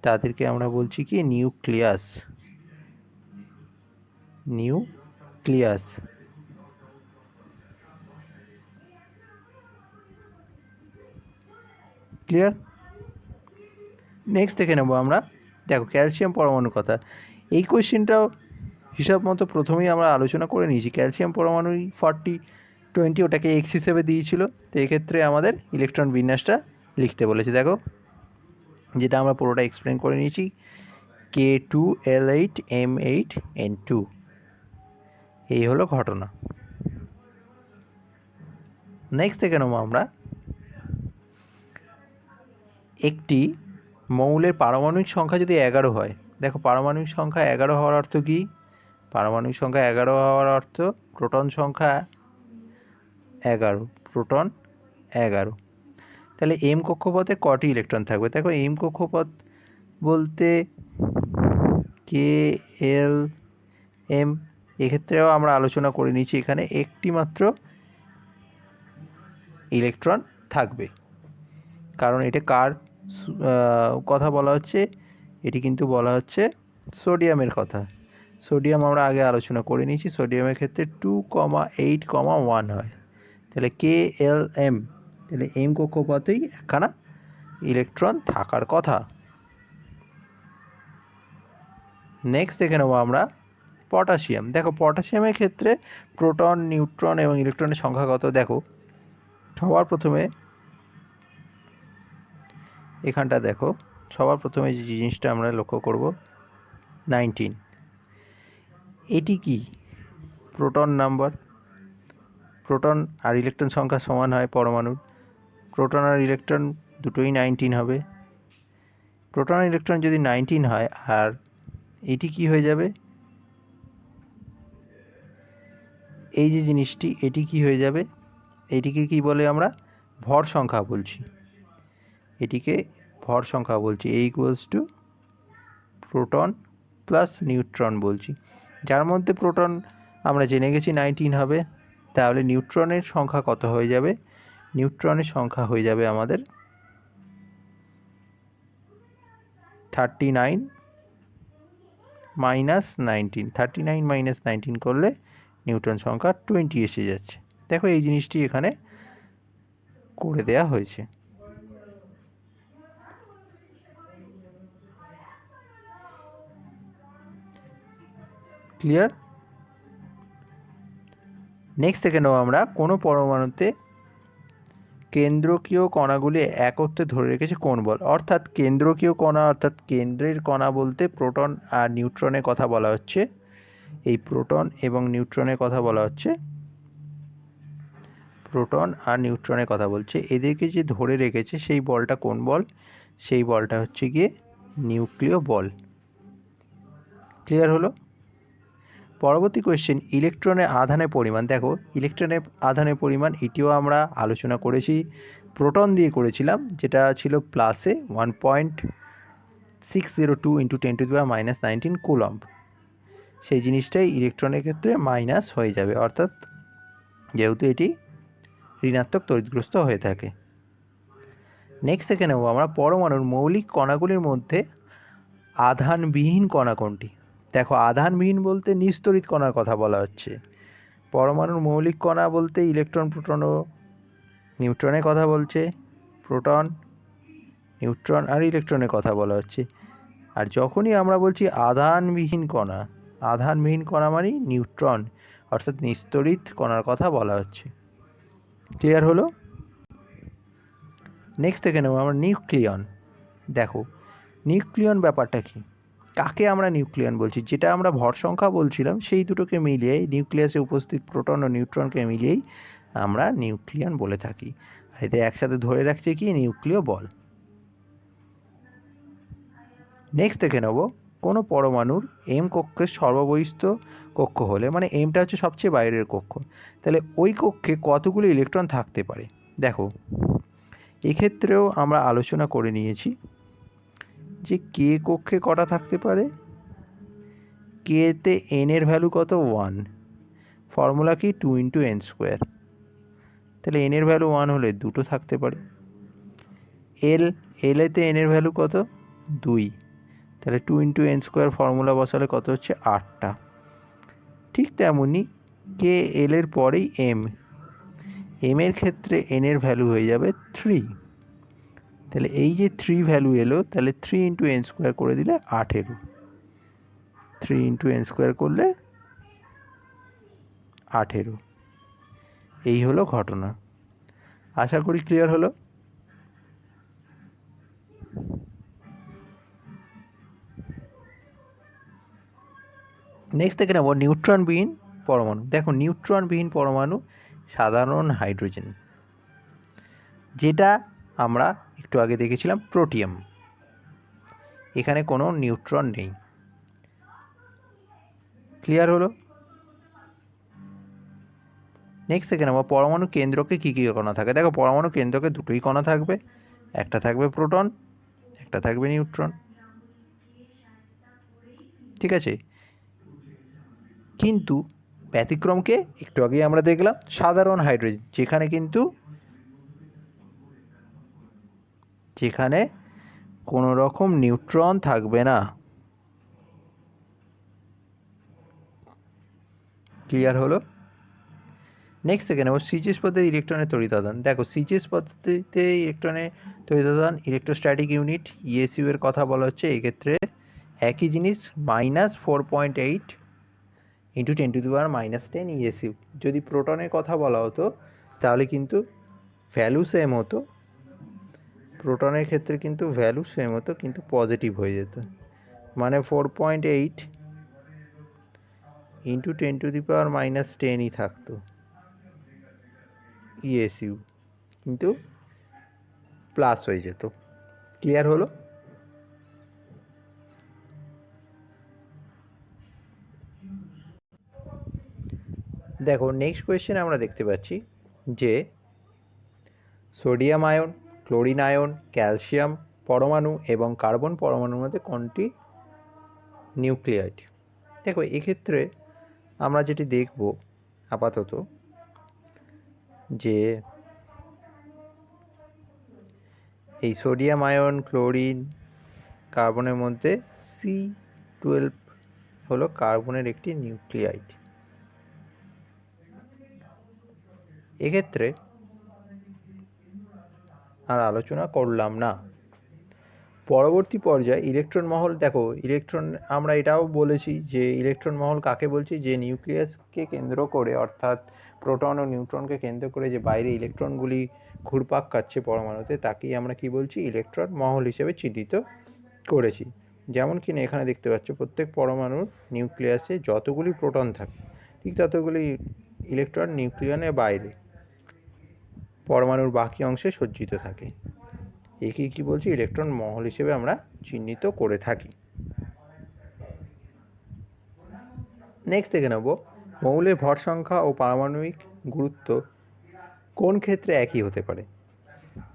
তাদেরকে আমরা বলছি কি নিউক্লিয়াস। Nucleus clear. নেক্সট দেখে নেবো আমরা, দেখো ক্যালসিয়াম পরমাণুর কথা। এই কোয়েশ্চেনটাও হিসাব মতো প্রথমেই আমরা আলোচনা করে নিয়েছি। ক্যালসিয়াম পরমাণু 40-20 ওটাকে এক্স হিসেবে দিয়েছিল, তো এক্ষেত্রে আমাদের ইলেকট্রন বিন্যাসটা লিখতে বলেছে। দেখো যেটা আমরা পুরোটা এক্সপ্লেন করে নিয়েছি, K2L8M8N2, এই হলো ঘটনা। নেক্সট দেখে নেবো আমরা, একটি মৌলের পারমাণবিক সংখ্যা যদি 11 হয়, দেখো পারমাণবিক সংখ্যা 11 হওয়ার অর্থ কি? পারমাণবিক সংখ্যা 11 হওয়ার অর্থ প্রোটন সংখ্যা 11, প্রোটন 11। তাহলে এম কক্ষপথে কটি ইলেকট্রন থাকবে? দেখো এম কক্ষপথ বলতে কে এল এম, এক্ষেত্রেও আমরা আলোচনা করে নিয়েছি, এখানে একটি মাত্র ইলেকট্রন থাকবে। কারণ এটা কার কথা বলা হচ্ছে? এটি কিন্তু বলা হচ্ছে সোডিয়ামের কথা। সোডিয়াম আমরা আগে আলোচনা করে নিয়েছি, সোডিয়ামের ক্ষেত্রে 2,8,1 হয়। তাহলে কে এল এম, তাহলে এম কক্ষপথেই একখানা ইলেকট্রন থাকার কথা। নেক্সট দেখে নেবো আমরা পটাশিয়াম। দেখো পটাশিয়ামের ক্ষেত্রে প্রোটন, নিউট্রন এবং ইলেকট্রনের সংখ্যা কত? দেখো সবার প্রথমে এখানটা দেখো, সবার প্রথমে যে জিনিসটা আমরা লক্ষ্য করব 19, এটি কি? Proton number. প্রোটন আর ইলেকট্রন সংখ্যা সমান হয় পরমাণুর, প্রোটন আর ইলেকট্রন দুটোই 19 হবে। প্রোটন আর ইলেকট্রন যদি 19 হয়, আর এটি কি হয়ে যাবে? এই যে জিনিসটি, এটি কি হয়ে যাবে? এটিকে কি বলে? আমরা ভর সংখ্যা বলছি, এটিকে ভর সংখ্যা বলছি। A equals to proton plus neutron বলছি, যার মধ্যে প্রোটন আমরা জেনে গেছি 19 হবে। তাহলে নিউট্রনের সংখ্যা কত হয়ে যাবে? নিউট্রনের সংখ্যা হয়ে যাবে আমাদের 39 মাইনাস 19। 39 মাইনাস 19 করলে নিউট্রন সংখ্যা 20 এসে যাচ্ছে। দেখো এই জিনিসটি এখানে করে দেয়া হয়েছে। ক্লিয়ার। নেক্সট থেকে নেব আমরা, কোনো পরমাণুতে কেন্দ্রকীয় কণাগুলি একত্রে ধরে রেখেছে কোন বল? অর্থাৎ কেন্দ্রকীয় কণা, অর্থাৎ কেন্দ্রের কণা বলতে প্রোটন আর নিউট্রনের কথা বলা হচ্ছে। এই প্রোটন এবং নিউট্রনের কথা বলা হচ্ছে, প্রোটন আর নিউট্রনের কথা বলছে। এদেরকে যে ধরে রেখেছে সেই বলটা কোন বল? সেই বলটা হচ্ছে গিয়ে নিউক্লিয় বল। ক্লিয়ার হলো? পরবর্তী কোয়েশ্চেন, ইলেকট্রনের আধানের পরিমাণ। দেখো ইলেকট্রনের আধানের পরিমাণ, এটিও আমরা আলোচনা করেছি, প্রোটন দিয়ে করেছিলাম, যেটা ছিল প্লাসে 1.602 × 10⁻⁻19 কুলম্ব। সেই জিনিসটাই ইলেকট্রনের ক্ষেত্রে মাইনাস হয়ে যাবে, অর্থাৎ যেহেতু এটি ঋণাত্মক তড়িৎগ্রস্ত হয়ে থাকে। নেক্সট থেকে নেব আমরা, পরমাণুর মৌলিক কণাগুলির মধ্যে আধানবিহীন কণা কোনটি? দেখো আধানবিহীন বলতে নিস্তড়িত কণার কথা বলা হচ্ছে। পরমাণুর মৌলিক কণা বলতে ইলেকট্রন, প্রোটন ও নিউট্রনের কথা বলছে, প্রোটন, নিউট্রন আর ইলেকট্রনের কথা বলা হচ্ছে। আর যখনই আমরা বলছি আধানবিহীন কণা, আধানবিহীন কণা মানে নিউট্রন, অর্থাৎ নিস্তড়িত কণার কথা বলা হচ্ছে। ক্লিয়ার হলো? নেক্সট থেকে নেব আমরা নিউক্লিয়ন। দেখো নিউক্লিয়ন ব্যাপারটা কি? কাকে আমরা নিউক্লিয়ন বলছি? যেটা আমরা ভর সংখ্যা বলছিলাম সেই দুটোকে মিলিয়ে, নিউক্লিয়াসে উপস্থিত প্রোটন ও নিউট্রনকে মিলিয়েই আমরা নিউক্লিয়ন বলে থাকি। আর এতে একসাথে ধরে রাখছে কি? নিউক্লিয় বল। নেক্সট দেখে নেব, কোনো পরমাণুর এম কক্ষের সর্ববহিস্থ কক্ষ হলে, মানে এমটা হচ্ছে সবচেয়ে বাইরের কক্ষ, তাহলে ওই কক্ষে কতগুলো ইলেকট্রন থাকতে পারে? দেখো এক্ষেত্রেও আমরা আলোচনা করে নিয়েছি যে কে কক্ষে কটা থাকতে পারে। কেতে এন এর ভ্যালু কত? 1। ফর্মুলা কি 2 ইন্টু এন স্কোয়ার। তাহলে এনের ভ্যালু 1 হলে দুটো থাকতে পারে। এতে এনের ভ্যালু কত? 2। তাহলে 2 ইন্টু এন স্কোয়ার ফর্মুলা বসালে কত হচ্ছে? 8টা। ঠিক তেমনই কে এর পরেই এর ক্ষেত্রে এনের ভ্যালু হয়ে যাবে 3। তাহলে এই যে 3 ভ্যালু এলো, তাহলে 3 ইন্টু এন স্কোয়ার করে দিলে 18। 3 ইন্টু এন স্কোয়ার করলে 18। এই হলো ঘটনা। আশা করি ক্লিয়ার হলো। নেক্সট দেখে নেব নিউট্রনবিহীন পরমাণু। দেখো নিউট্রনবিহীন পরমাণু সাধারণ হাইড্রোজেন, যেটা আমরা একটু আগে দেখেছিলাম প্রোটিয়াম। এখানে কোনো নিউট্রন নেই। ক্লিয়ার হলো? নেক্সট দেখে নেব পরমাণু কেন্দ্রকে কী কী কণা থাকে। দেখো পরমাণু কেন্দ্রকে দুটোই কণা থাকবে, একটা থাকবে প্রোটন, একটা থাকবে নিউট্রন। ঠিক আছে, কিন্তু ব্যতিক্রমকে একটু আগেই আমরা দেখলাম সাধারণ হাইড্রোজেন, যেখানে কোনো রকম নিউট্রন থাকবে না। ক্লিয়ার হলো? নেক্সট দেখে নেব সিজিএস পদ্ধতি ইলেকট্রনের তড়িৎ-আদান। দেখো সিজিএস পদ্ধতিতে ইলেকট্রনের তড়িৎ-আদান ইলেকট্রোস্ট্যাটিক ইউনিট ইএসইউ এর কথা বলা হচ্ছে। এক্ষেত্রে একই জিনিস -4.8 ইন্টু 10⁻⁻10 ইএসইউ। যদি প্রোটনের কথা বলা হতো তাহলে কিন্তু ভ্যালু সেম হতো, প্রোটনের ক্ষেত্রে কিন্তু ভ্যালু সেম হতো, কিন্তু পজিটিভ হয়ে যেত। মানে 4.8 ইন্টু 10⁻⁻10ই থাকতো ইএসইউ, কিন্তু প্লাস হয়ে যেত। ক্লিয়ার হলো? দেখো নেক্সট কোয়েশ্চেন আমরা দেখতে পাচ্ছি যে sodium ion, chlorine ion, calcium পরমাণু এবং কার্বন পরমাণুর মধ্যে কোনটি নিউক্লিয়াইড। দেখো এক্ষেত্রে আমরা যেটি দেখব আপাতত যে এই সোডিয়াম আয়ন, ক্লোরিন, কার্বনের মধ্যে C12 হলো কার্বনের একটি নিউক্লিয়াইড। এক্ষেত্রে আর আলোচনা করলাম না। পরবর্তী পর্যায়ে ইলেকট্রন মহল। দেখো ইলেকট্রন, আমরা এটাও বলেছি যে ইলেকট্রন মহল কাকে বলছি? যে নিউক্লিয়াসকে কেন্দ্র করে, অর্থাৎ প্রোটন ও নিউট্রনকে কেন্দ্র করে যে বাইরে ইলেকট্রনগুলি ঘুরপাক খাচ্ছে পরমাণুতে, তাকেই আমরা কি বলছি? ইলেকট্রন মহল হিসেবে চিহ্নিত করেছি। যেমন কিনা এখানে দেখতে পাচ্ছ প্রত্যেক পরমাণুর নিউক্লিয়াসে যতগুলি প্রোটন থাকে ঠিক ততগুলি ইলেকট্রন নিউক্লিয়নের বাইরে পরমাণুর বাকি অংশে সজ্জিত থাকে। একে কি বলছি? ইলেকট্রন মহল হিসেবে আমরা চিহ্নিত করে থাকি। নেক্সট দেখে নেব মৌলের ভর সংখ্যা ও পারমাণবিক গুরুত্ব কোন ক্ষেত্রে একই হতে পারে।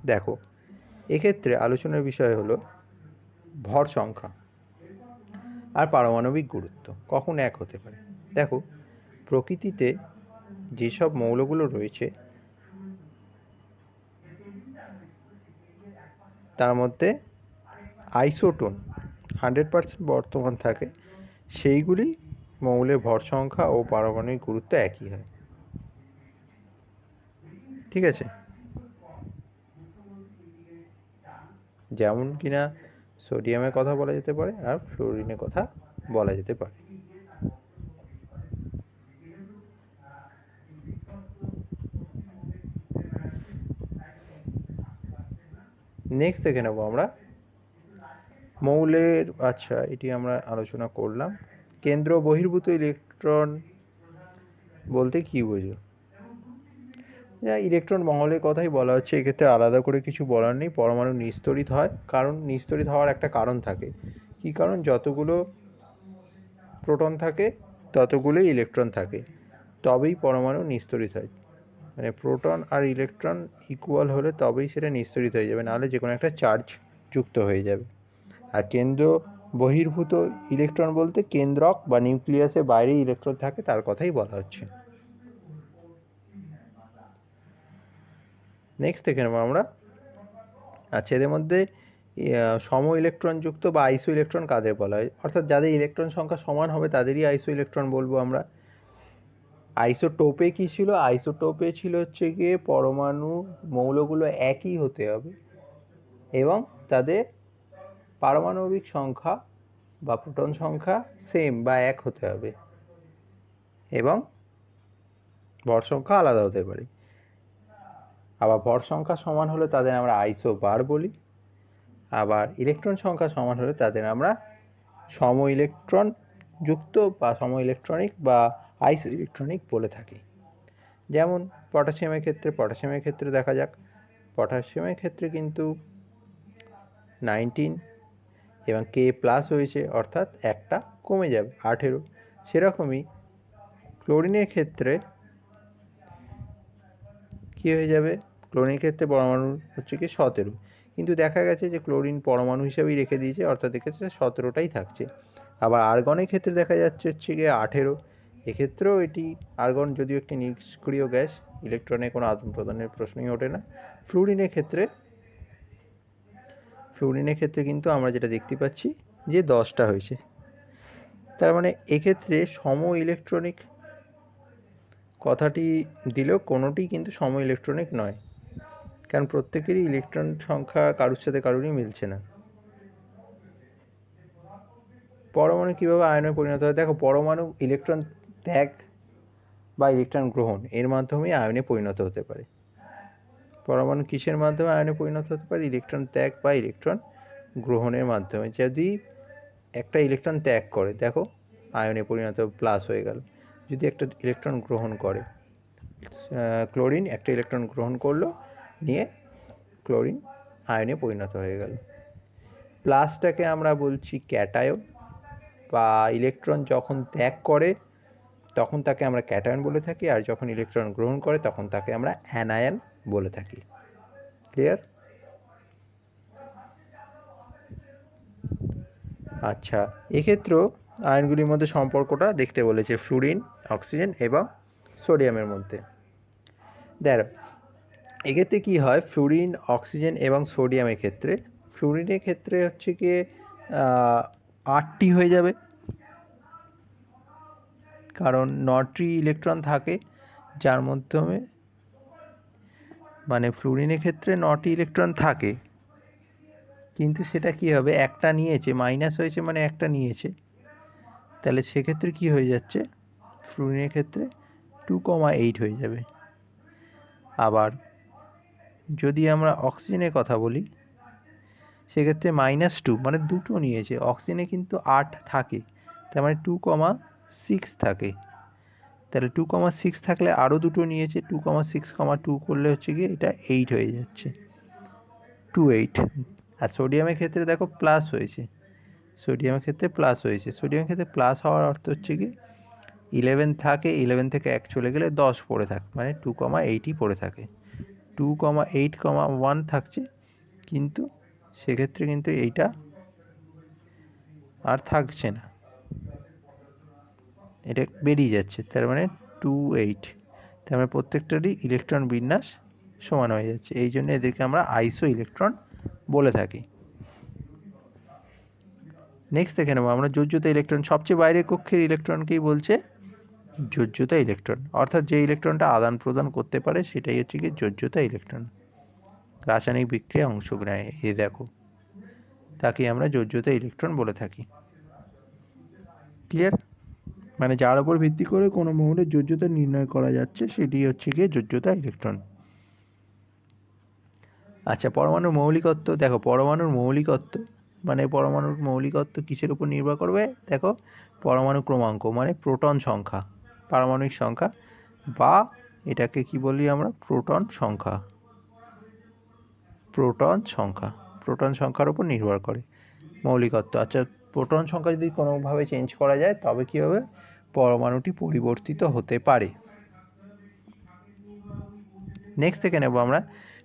দেখো এক্ষেত্রে আলোচনার বিষয় হলো ভর সংখ্যা আর পারমাণবিক গুরুত্ব কখন এক হতে পারে। দেখো প্রকৃতিতে যেসব মৌলগুলো রয়েছে তার মধ্যে আইসোটোন 100% বর্তমান থাকে, সেইগুলি মৌলের ভর সংখ্যা ও পারমাণবিক গুরুত্ব একই হয়। ঠিক আছে, যেমন কিনা সোডিয়ামের কথা বলা যেতে পারে আর ফ্লোরিনের কথা বলা যেতে পারে। নেক্সট দেখে নেব আমরা মৌলের, আচ্ছা এটি আমরা আলোচনা করলাম। কেন্দ্র বহির্ভূত ইলেকট্রন বলতে কি বোঝো? ইলেকট্রন মহলের কথাই বলা হচ্ছে। এক্ষেত্রে আলাদা করে কিছু বলার নেই। পরমাণু নিস্তরিত হয়, কারণ নিস্তরিত হওয়ার একটা কারণ থাকে। কি কারণ? যতগুলো প্রোটন থাকে ততগুলোই ইলেকট্রন থাকে, তবেই পরমাণু নিস্তরিত হয়। মানে প্রোটন আর ইলেকট্রন ইকুয়াল হলে তবেই সেটা নিস্তরিত হয়ে যাবে, নাহলে যে কোনো একটা চার্জ যুক্ত হয়ে যাবে। আর কেন্দ্র বহির্ভূত ইলেকট্রন বলতে কেন্দ্রক বা নিউক্লিয়াসের বাইরে ইলেকট্রন থাকে তার কথাই বলা হচ্ছে। নেক্সট দেখে নেবো আমরা। আচ্ছা, এদের মধ্যে সম ইলেকট্রনযুক্ত বা আইসো ইলেকট্রন কাদের বলা হয়? অর্থাৎ যাদের ইলেকট্রন সংখ্যা সমান হবে তাদেরই আইসো ইলেকট্রন বলবো আমরা। আইসোটোপে কি ছিল? আইসোটোপে ছিল হচ্ছে গিয়ে পরমাণু মৌলগুলো একই হতে হবে এবং তাদের পারমাণবিক সংখ্যা বা প্রোটন সংখ্যা সেম বা এক হতে হবে এবং ভর সংখ্যা আলাদা হতে পারে। আবার ভর সংখ্যা সমান হলে তাদের আমরা আইসোবার বলি, আবার ইলেকট্রন সংখ্যা সমান হলে তাদের আমরা সম ইলেকট্রন যুক্ত বা সম ইলেকট্রনিক বা আইসো ইলেকট্রনিক বলে থাকি। যেমন পটাশিয়ামের ক্ষেত্রে দেখা যাক। পটাশিয়ামের ক্ষেত্রে কিন্তু 19 এবং K প্লাস হয়েছে, অর্থাৎ একটা কমে যাবে 18। সেরকমই ক্লোরিনের ক্ষেত্রে কী হয়ে যাবে? ক্লোরিনের ক্ষেত্রে পরমাণু হচ্ছে কি 17, কিন্তু দেখা গেছে যে ক্লোরিন পরমাণু হিসাবেই রেখে দিয়েছে, অর্থাৎ এক্ষেত্রে 17টাই থাকছে। আবার আর্গনের ক্ষেত্রে দেখা যাচ্ছে হচ্ছে গিয়ে 18। এক্ষেত্রেও এটি আর্গন যদিও একটি নিষ্ক্রিয় গ্যাস, ইলেকট্রনের কোনো আদান প্রদানের প্রশ্নই ওঠে না। ফ্লুরিনের ক্ষেত্রে কিন্তু আমরা যেটা দেখতে পাচ্ছি যে 10টা হয়েছে। তার মানে এক্ষেত্রে সম ইলেকট্রনিক কথাটি দিলেও কোনোটি কিন্তু সম ইলেকট্রনিক নয়, কারণ প্রত্যেকেরই ইলেকট্রন সংখ্যা কারোর সাথে কারোরই মিলছে না। পরমাণু কীভাবে আয়নে পরিণত হয়? দেখো, পরমাণু ইলেকট্রন ত্যাগ বা ইলেকট্রন গ্রহণ এর মাধ্যমে আয়নে পরিণত হতে পারে। পরমাণু কিসের মাধ্যমে আয়নে পরিণত হতে পারে? ইলেকট্রন ত্যাগ বা ইলেকট্রন গ্রহণের মাধ্যমে। যদি একটা ইলেকট্রন ত্যাগ করে, দেখো আয়নে পরিণত প্লাস হয়ে গেল। যদি একটা ইলেকট্রন গ্রহণ করে, ক্লোরিন একটা ইলেকট্রন গ্রহণ করলো, নিয়ে ক্লোরিন আয়নে পরিণত হয়ে গেল। প্লাসটাকে আমরা বলছি ক্যাটায়ন, বা ইলেকট্রন যখন ত্যাগ করে তখন তাকে আমরা ক্যাটায়ন বলে থাকি, আর যখন ইলেকট্রন গ্রহণ করে তখন তাকে আমরা অ্যানায়ন বলে থাকি। ক্লিয়ার? আচ্ছা, এক্ষেত্রেও আয়নগুলির মধ্যে সম্পর্কটা দেখতে বলেছে, ফ্লুরিন, অক্সিজেন এবং সোডিয়ামের মধ্যে। দেখো, এক্ষেত্রে কী হয়? ফ্লুরিন, অক্সিজেন এবং সোডিয়ামের ক্ষেত্রে, ফ্লুরিনের ক্ষেত্রে হচ্ছে গিয়ে 8টি হয়ে যাবে, কারণ 9টি ইলেকট্রন থাকে, যার মাধ্যমে মানে ফ্লুরিনের ক্ষেত্রে 9টি ইলেকট্রন থাকে, কিন্তু সেটা কী হবে? একটা নিয়েছে, মাইনাস হয়েছে মানে একটা নিয়েছে, তাহলে সেক্ষেত্রে কী হয়ে যাচ্ছে? ফ্লুরিনের ক্ষেত্রে 2,8 হয়ে যাবে। আবার যদি আমরা অক্সিজেনের কথা বলি, সেক্ষেত্রে -2 মানে দুটো নিয়েছে, অক্সিজেনে কিন্তু 8 থাকে, তার মানে 2,6 থাকে। তাহলে 2,6 থাকলে আরও দুটো নিয়েছে, 2,6,2 করলে হচ্ছে গিয়ে এটা 8 হয়ে যাচ্ছে, 2,8। আর সোডিয়ামের ক্ষেত্রে দেখো প্লাস হয়েছে, সোডিয়ামের ক্ষেত্রে প্লাস হওয়ার অর্থ হচ্ছে কি 11 থাকে, 11 থেকে 1 চলে গেলে 10 পড়ে থাকে, মানে 2,8ই পড়ে থাকে। 2,8,1 থাকছে, কিন্তু সেক্ষেত্রে কিন্তু এইটা আর থাকছে না, এটা বেরিয়ে যাচ্ছে, তার মানে 2,8। তার মানে প্রত্যেকটারই ইলেকট্রন বিন্যাস সমান হয়ে যাচ্ছে, এই জন্য এদেরকে আমরা আইসো ইলেকট্রন বলে থাকি। নেক্সট দেখে নেবো আমরা যোজ্যতা ইলেকট্রন। সবচেয়ে বাইরের কক্ষের ইলেকট্রনকেই বলছে যোজ্যতা ইলেকট্রন, অর্থাৎ যে ইলেকট্রনটা আদান প্রদান করতে পারে সেটাই হচ্ছে কি যোজ্যতা ইলেকট্রন। রাসায়নিক বিক্রিয়ায় অংশ নেয়, এ দেখো, তাকে আমরা যোজ্যতা ইলেকট্রন বলে থাকি। ক্লিয়ার? মানে যার উপর ভিত্তি করে কোনো মৌলের যোজ্যতা নির্ণয় করা যাচ্ছে সেটি হচ্ছে গিয়ে যোজ্যতা ইলেকট্রন। আচ্ছা, পরমাণুর মৌলিকত্ব। দেখো, পরমাণুর মৌলিকত্ব মানে পরমাণুর মৌলিকত্ব কিসের উপর নির্ভর করবে? দেখো, পরমাণু ক্রমাঙ্ক মানে প্রোটন সংখ্যা, পারমাণবিক সংখ্যা, বা এটাকে কি বলি আমরা? প্রোটন সংখ্যার উপর নির্ভর করে মৌলিকত্ব। আচ্ছা, প্রোটন সংখ্যা যদি কোনোভাবে চেঞ্জ করা যায় তবে কী হবে? পরমাণুটি পরিবর্তিত হতে পারে। নেক্সট থেকে নেব আমরা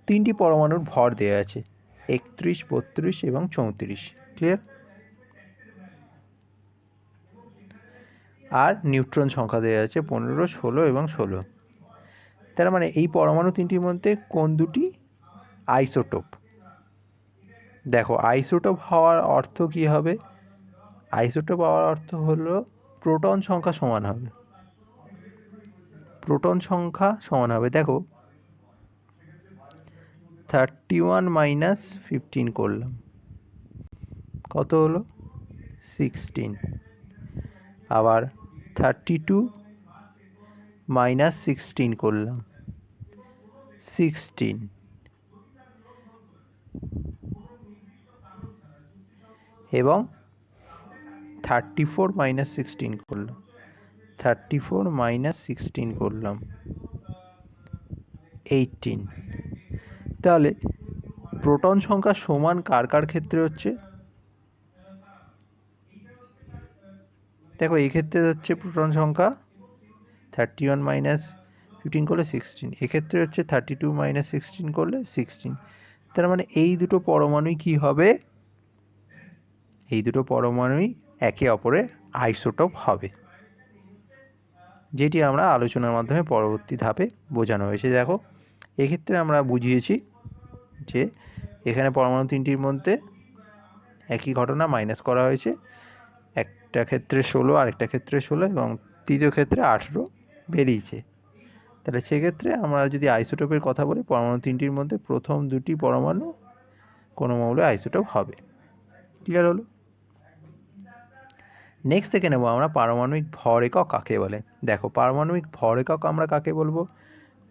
3টি পরমাণুর ভর দেওয়া আছে, 31, 32 এবং 34। ক্লিয়ার? আর নিউট্রন সংখ্যা দেওয়া আছে 15, 16 এবং 16। তার মানে এই পরমাণু 3টির মধ্যে কোন দুটি আইসোটোপ। দেখো আইসোটোপ হওয়ার অর্থ কী হবে? আইসোটোপ হওয়ার অর্থ হলো প্রোটন সংখ্যা সমান হবে। প্রোটন সংখ্যা সমান হবে। দেখো 31 মাইনাস 15 করলাম, কত হলো? 16। আবার 32 মাইনাস 16 করলাম, 16। এবং 34 মাইনাস 16 করলাম, 34 মাইনাস 16 করলাম, 18। তাহলে প্রোটন সংখ্যা সমান কার কার ক্ষেত্রে হচ্ছে? দেখো এই ক্ষেত্রে হচ্ছে প্রোটন সংখ্যা 31 মাইনাস 15 করলে 16, এক্ষেত্রে হচ্ছে 32 মাইনাস 16 করলে 16। তার মানে এই দুটো পরমাণুই কি হবে? এই দুটো পরমাণুই একে অপরের আইসোটোপ হবে, যেটি আমরা আলোচনার মাধ্যমে পরবর্তী ধাপে বোঝানো হয়েছে। দেখো এক্ষেত্রে আমরা বুঝিয়েছি যে এখানে পরমাণু তিনটির মধ্যে একই ঘটনা মাইনাস করা হয়েছে, একটা ক্ষেত্রে 16 আরেকটা ক্ষেত্রে 16 এবং তৃতীয় ক্ষেত্রে 18 বেরিয়েছে। তাহলে সেক্ষেত্রে আমরা যদি আইসোটোপের কথা বলি, পরমাণু তিনটির মধ্যে প্রথম দুটি পরমাণু কোনো মৌলে আইসোটোপ হবে। ক্লিয়ার হলো? নেক্সট থেকে নেব আমরা পারমাণবিক ভর একক কাকে বলে। দেখো পারমাণবিক ভর একক আমরা কাকে বলবো?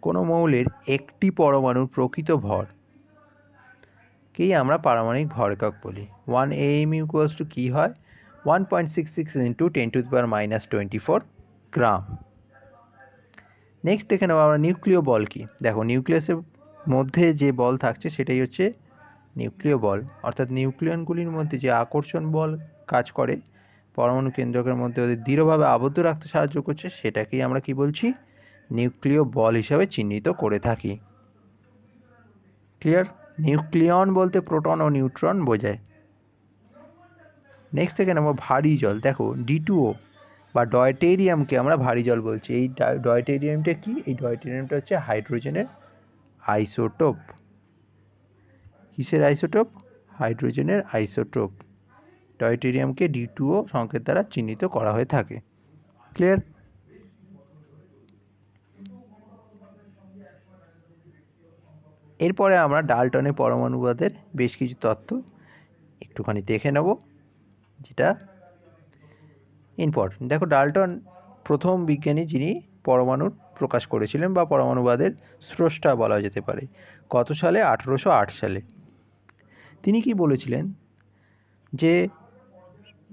কোনো মৌলের একটি পরমাণুর প্রকৃত ভর কেই আমরা পারমাণবিক ভর একক বলি। 1 AMU ইকুয়ালস টু কী হয়? 1.66 ইন্টু 10⁻⁻24 গ্রাম। নেক্সট দেখে নেব আমরা নিউক্লিয় বল কি। দেখো নিউক্লিয়াসের মধ্যে যে বল থাকছে সেটাই হচ্ছে নিউক্লিয় বল, অর্থাৎ নিউক্লিয়নগুলির মধ্যে যে আকর্ষণ বল কাজ করে পরমাণু কেন্দ্রকের মধ্যে ওদের দৃঢ়ভাবে আবদ্ধ রাখতে সাহায্য করছে, সেটাকেই আমরা কি বলছি? নিউক্লিয় বল হিসাবে চিহ্নিত করে থাকি। ক্লিয়ার? নিউক্লিয়ন বলতে প্রোটন ও নিউট্রন বোঝায়। নেক্সট থেকে নেব ভারী জল। দেখো D2O বা ডয়টেরিয়ামকে আমরা ভারী জল বলছি। এই ডয়টেরিয়ামটা কি? এই ডয়টেরিয়ামটা হচ্ছে হাইড্রোজেনের আইসোটোপ। কিসের আইসোটোপ? হাইড্রোজেনের আইসোটোপ। ডয়টেরিয়ামকে D2O সংকেত দ্বারা চিহ্নিত করা হয়ে থাকে। ক্লিয়ার? এরপরে আমরা ডাল্টনের পরমাণুবাদের বেশ কিছু তথ্য একটুখানি দেখে নেব, যেটা ইম্পর্টেন্ট। দেখো ডাল্টন প্রথম বিজ্ঞানী যিনি পরমাণুর প্রকাশ করেছিলেন বা পরমাণুবাদের স্রষ্টা বলা যেতে পারে। কত সালে? 1808 সালে। তিনি কি বলেছিলেন? যে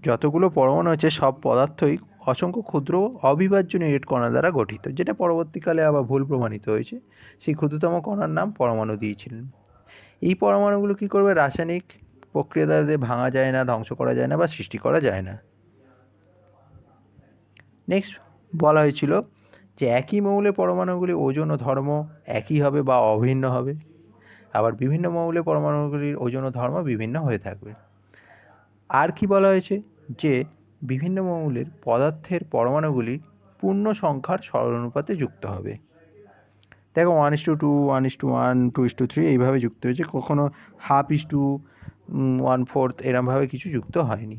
যতগুলো পরমাণু আছে সব পদার্থই অসংখ্য ক্ষুদ্র অবিভাজ্য নিউট্রন কণা দ্বারা গঠিত, যেটা পরবর্তীকালে আবার ভুল প্রমাণিত হয়েছে। সেই ক্ষুদ্রতম কণার নাম পরমাণু দিয়েছিলেন। এই পরমাণুগুলো কী করবে? রাসায়নিক প্রক্রিয়া দ্বারা ভাঙা যায় না, ধ্বংস করা যায় না বা সৃষ্টি করা যায় না। নেক্সট বলা হয়েছিল যে একই মৌলের পরমাণুগুলি ওজন ও ধর্ম একই হবে বা অভিন্ন হবে, আবার বিভিন্ন মৌলের পরমাণুগুলির ওজন ও ধর্ম বিভিন্ন হয়ে থাকবে। আর কি বলা হয়েছে? যে বিভিন্ন মৌলের পদার্থের পরমাণুগুলি পূর্ণ সংখ্যার সরলানুপাতে যুক্ত হবে। দেখো 1:2, 1:1, 2:3 এইভাবে যুক্ত হয়েছে, কখনো 1/2 1/4 এরমভাবে কিছু যুক্ত হয়নি।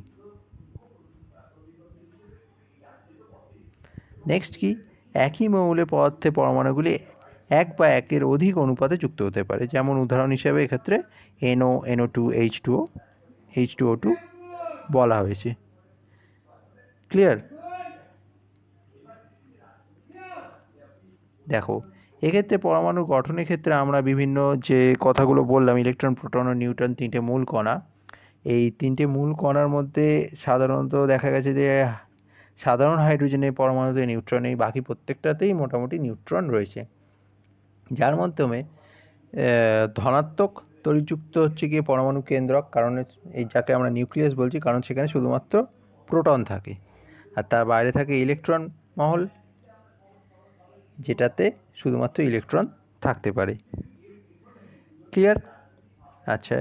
নেক্সট কি? একই মৌলের পদার্থের পরমাণুগুলি এক বা একের অধিক অনুপাতে যুক্ত হতে পারে। যেমন উদাহরণ হিসেবে এক্ষেত্রে NO, NO2, H2O, H2O2 বলা হয়েছে। ক্লিয়ার? দেখো এক্ষেত্রে পরমাণুর গঠনের ক্ষেত্রে আমরা বিভিন্ন যে কথাগুলো বললাম, ইলেকট্রন, প্রোটন ও নিউট্রন তিনটে মূল কণা। এই তিনটে মূল কণার মধ্যে সাধারণত দেখা গেছে যে সাধারণ হাইড্রোজেনের পরমাণুতে নিউট্রন নেই, বাকি প্রত্যেকটাতেই মোটামুটি নিউট্রন রয়েছে, যার মাধ্যমে ধনাত্মক তড়িৎযুক্ত হচ্ছে গিয়ে পরমাণু কেন্দ্রক, কারণ এই যাকে আমরা নিউক্লিয়াস বলছি, কারণ সেখানে শুধুমাত্র প্রোটন থাকে, আর তার বাইরে থাকে ইলেকট্রন মহল, যেটাতে শুধুমাত্র ইলেকট্রন থাকতে পারে। ক্লিয়ার? আচ্ছা,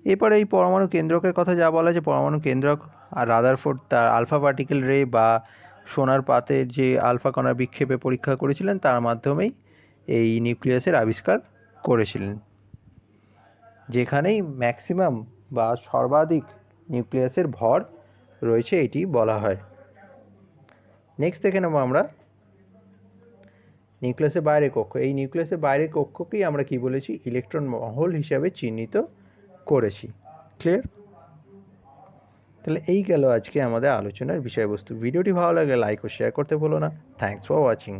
এরপরে এই পরমাণু কেন্দ্রকের কথা যা বলা, যে পরমাণু কেন্দ্রক আর রাদারফোর্ড তার আলফা পার্টিকেল রে বা সোনার পাতের যে আলফা কণার বিক্ষেপে পরীক্ষা করেছিলেন, তার মাধ্যমেই এই নিউক্লিয়াসের আবিষ্কার করেছিলেন। যেখানেই ম্যাক্সিমাম বা সর্বাধিক নিউক্লিয়াসের ভর রয়েছে এটি বলা হয়। নেক্সট দেখে নেব আমরা নিউক্লিয়াসের বাইরের কক্ষ। এই নিউক্লিয়াসের বাইরের কক্ষকেই আমরা কি বলেছি, ইলেকট্রন মহল হিসাবে চিহ্নিত করেছি। ক্লিয়ার? তাহলে এই গেল আজকে আমাদের আলোচনার বিষয়বস্তু। ভিডিওটি ভালো লাগলে লাইক ও শেয়ার করতে ভুলো না। Thanks for watching.